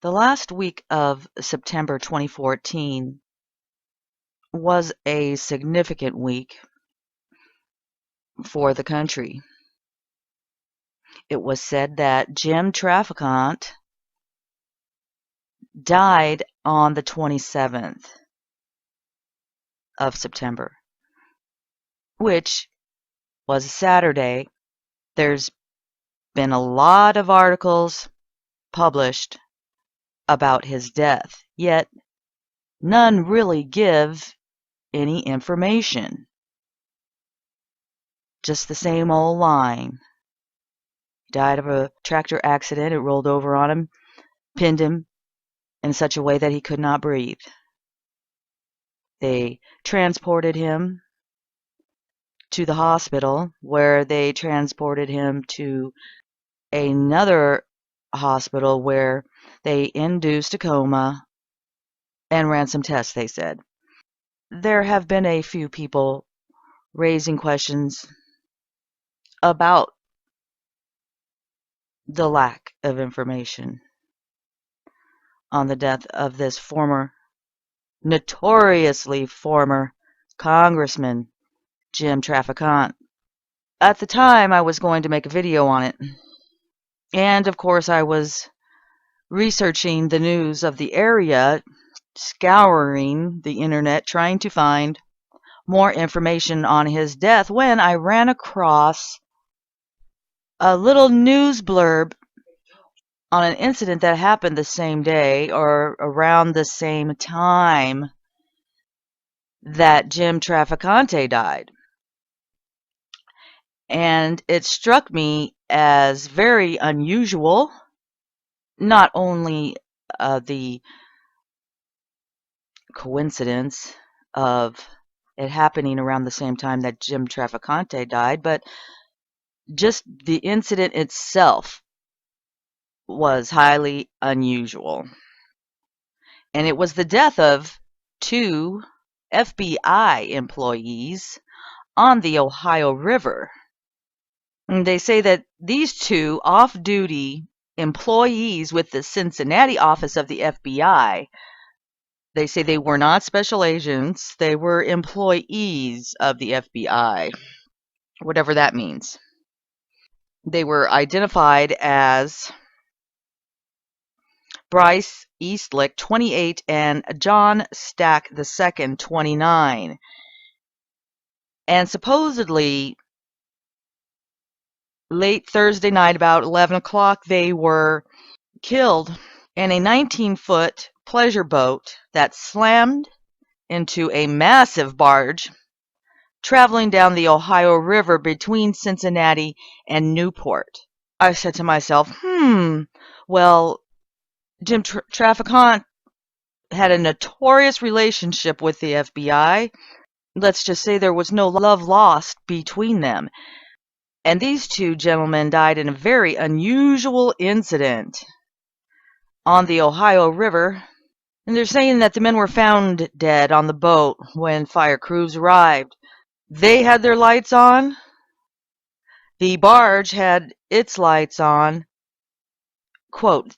The last week of September 2014 was a significant week for the country. It was said that Jim Traficant died on the 27th of September, which was a Saturday. There's been a lot of articles published about his death, yet none really give any information. Just the same old line. He died of a tractor accident. It rolled over on him, pinned him in such a way that he could not breathe. They transported him to the hospital, where they transported him to another hospital where they induced a coma and ran some tests, they said. There have been a few people raising questions about the lack of information on the death of this notoriously former Congressman, Jim Traficant. At the time, I was going to make a video on it. And, of course, I was researching the news of the area, scouring the internet, trying to find more information on his death, when I ran across a little news blurb on an incident that happened the same day or around the same time that Jim Traficante died. And it struck me as very unusual, not only the coincidence of it happening around the same time that Jim Traficante died, but just the incident itself was highly unusual. And it was the death of two FBI employees on the Ohio River. And they say that these two off-duty employees with the Cincinnati office of the FBI, they say they were not special agents, they were employees of the FBI, whatever that means. They were identified as Bryce Eastlick, 28, and John Stack II, 29. And supposedly, late Thursday night, about 11 o'clock, they were killed in a 19-foot pleasure boat that slammed into a massive barge traveling down the Ohio River between Cincinnati and Newport. I said to myself, well, Jim Traficant had a notorious relationship with the FBI. Let's just say there was no love lost between them. And these two gentlemen died in a very unusual incident on the Ohio River. And they're saying that the men were found dead on the boat when fire crews arrived. They had their lights on. The barge had its lights on. Quote,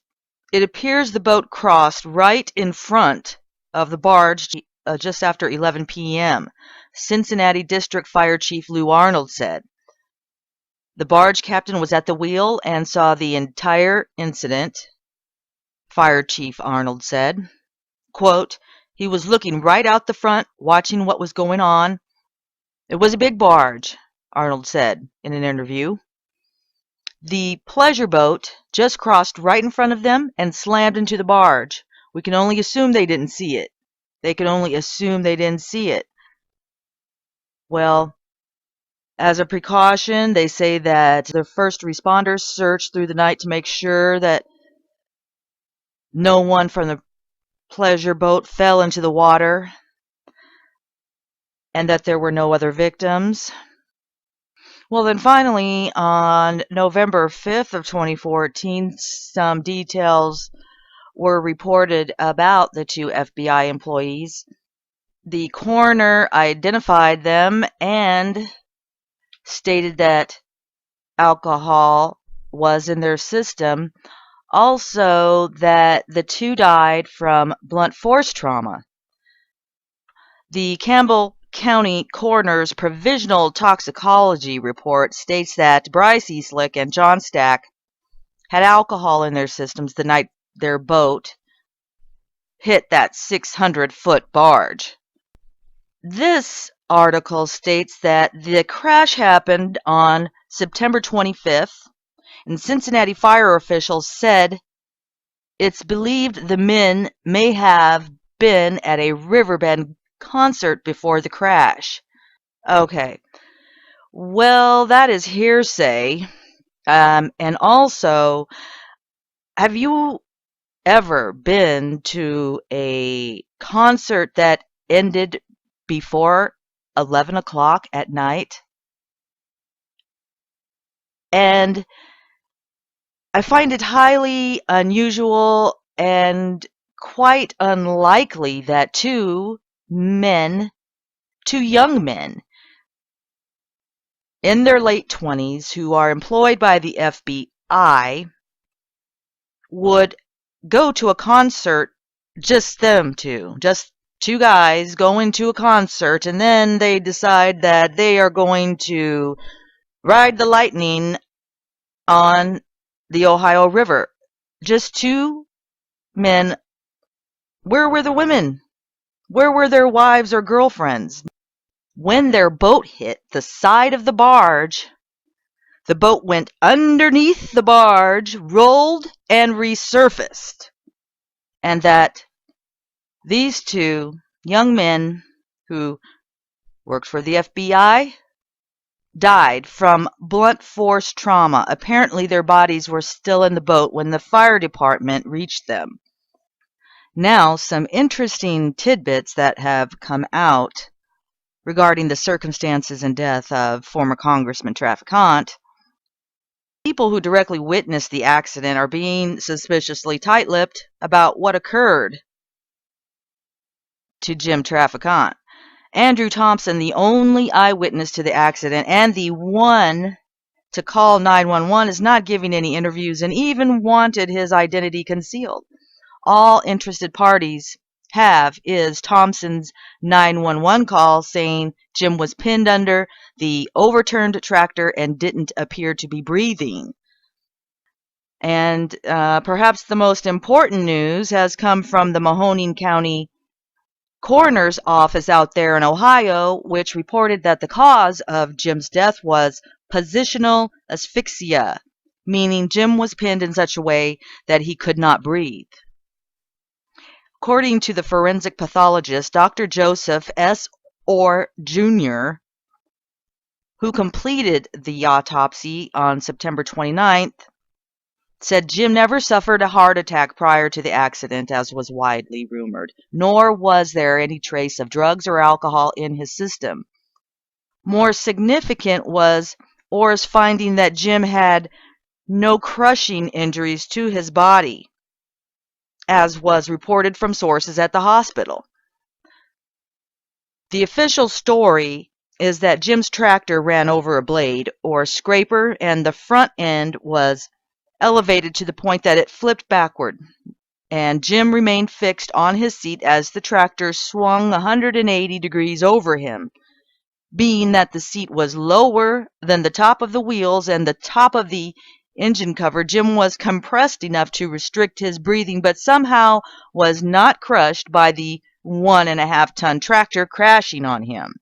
"It appears the boat crossed right in front of the barge just after 11 p.m., Cincinnati District Fire Chief Lou Arnold said. The barge captain was at the wheel and saw the entire incident," Fire Chief Arnold said. Quote, "He was looking right out the front, watching what was going on. It was a big barge," Arnold said in an interview. "The pleasure boat just crossed right in front of them and slammed into the barge. We can only assume they didn't see it. They can only assume they didn't see it." Well, as a precaution, they say that the first responders searched through the night to make sure that no one from the pleasure boat fell into the water and that there were no other victims. Well, then finally, on November 5th of 2014, some details were reported about the two FBI employees. The coroner identified them and stated that alcohol was in their system Also, that the two died from blunt force trauma. The Campbell County Coroner's provisional toxicology report states that Bryce Eastlick and John Stack had alcohol in their systems the night their boat hit that 600-foot barge. This article states that the crash happened on September 25th, and Cincinnati fire officials said it's believed the men may have been at a Riverbend concert before the crash. Okay, well, that is hearsay. And also, have you ever been to a concert that ended before 11 o'clock at night? And I find it highly unusual and quite unlikely that two young men in their late 20s who are employed by the FBI would go to a concert, just two guys going to a concert, and then they decide that they are going to ride the lightning on the Ohio River. Just two men. Where were the women? Where were their wives or girlfriends? When their boat hit the side of the barge, the boat went underneath the barge, rolled, and resurfaced. And that these two young men who worked for the FBI died from blunt force trauma. Apparently, their bodies were still in the boat when the fire department reached them. Now, some interesting tidbits that have come out regarding the circumstances and death of former Congressman Traficant. People who directly witnessed the accident are being suspiciously tight-lipped about what occurred to Jim Traficant. Andrew Thompson, the only eyewitness to the accident and the one to call 911, is not giving any interviews and even wanted his identity concealed. All interested parties have is Thompson's 911 call saying Jim was pinned under the overturned tractor and didn't appear to be breathing. And perhaps the most important news has come from the Mahoning County Coroner's office out there in Ohio, which reported that the cause of Jim's death was positional asphyxia, meaning Jim was pinned in such a way that he could not breathe. According to the forensic pathologist, Dr. Joseph S. Orr, Jr., who completed the autopsy on September 29th, said Jim never suffered a heart attack prior to the accident, as was widely rumored, nor was there any trace of drugs or alcohol in his system. More significant was Orr's finding that Jim had no crushing injuries to his body, as was reported from sources at the hospital. The official story is that Jim's tractor ran over a blade or scraper, and the front end was elevated to the point that it flipped backward, and Jim remained fixed on his seat as the tractor swung 180 degrees over him. Being that the seat was lower than the top of the wheels and the top of the engine cover, Jim was compressed enough to restrict his breathing, but somehow was not crushed by the 1.5-ton tractor crashing on him.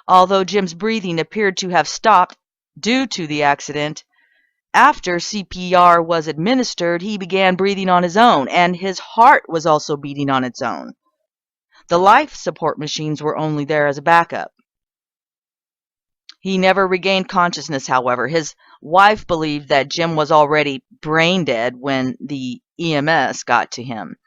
Although Jim's breathing appeared to have stopped due to the accident, after CPR was administered, he began breathing on his own, and his heart was also beating on its own. The life support machines were only there as a backup. He never regained consciousness, however. His wife believed that Jim was already brain dead when the EMS got to him.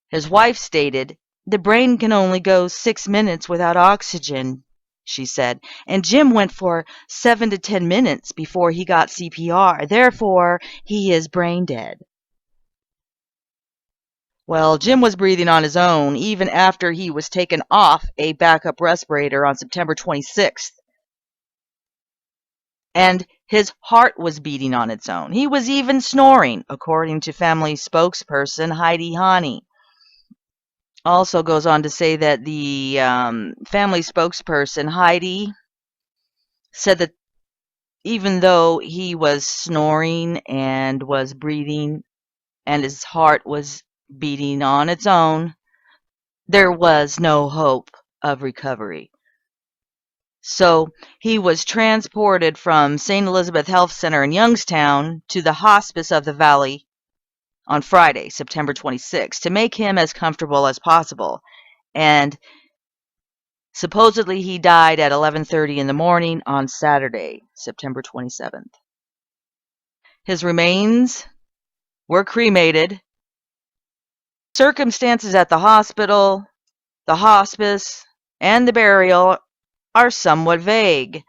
His wife stated, "The brain can only go 6 minutes without oxygen," she said, "and Jim went for 7 to 10 minutes before he got CPR. Therefore, he is brain dead." Well, Jim was breathing on his own even after he was taken off a backup respirator on September 26th. and his heart was beating on its own. He was even snoring, according to family spokesperson Heidi Hani. Also goes on to say that the family spokesperson Heidi said that even though he was snoring and was breathing and his heart was beating on its own, there was no hope of recovery. So he was transported from St. Elizabeth Health Center in Youngstown to the Hospice of the Valley on Friday, September 26, to make him as comfortable as possible. And supposedly he died at 11:30 in the morning on Saturday, September 27th. His remains were cremated. Circumstances at the hospital, the hospice, and the burial are somewhat vague,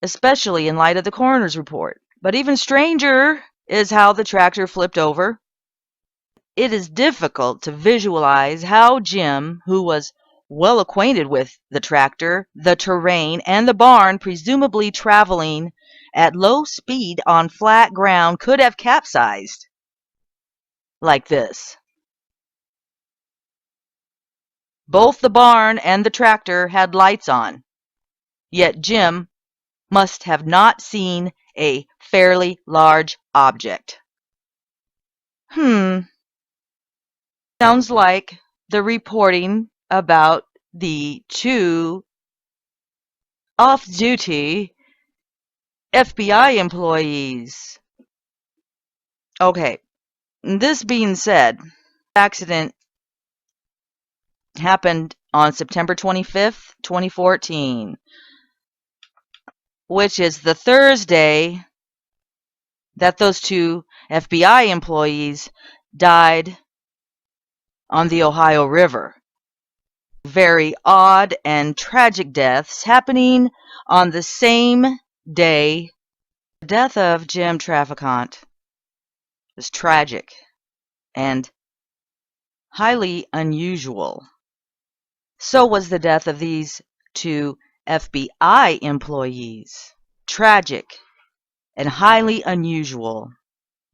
especially in light of the coroner's report. But even stranger is how the tractor flipped over. It is difficult to visualize how Jim, who was well acquainted with the tractor, the terrain, and the barn, presumably traveling at low speed on flat ground, could have capsized like this. Both the barn and the tractor had lights on, yet Jim must have not seen a fairly large object. Sounds like the reporting about the two off-duty FBI employees. Okay, this being said, the accident happened on September 25th, 2014, which is the Thursday that those two FBI employees died on the Ohio River. Very odd and tragic deaths happening on the same day. The death of Jim Traficant was tragic and highly unusual. So was the death of these two FBI employees. Tragic and highly unusual.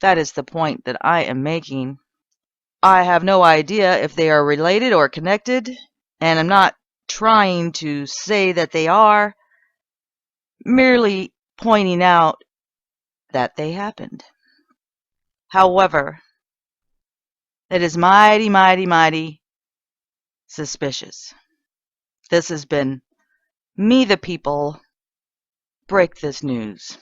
That is the point that I am making. I have no idea if they are related or connected, and I'm not trying to say that they are, merely pointing out that they happened. However, it is mighty, mighty, mighty suspicious. This has been Me the People. Break this news.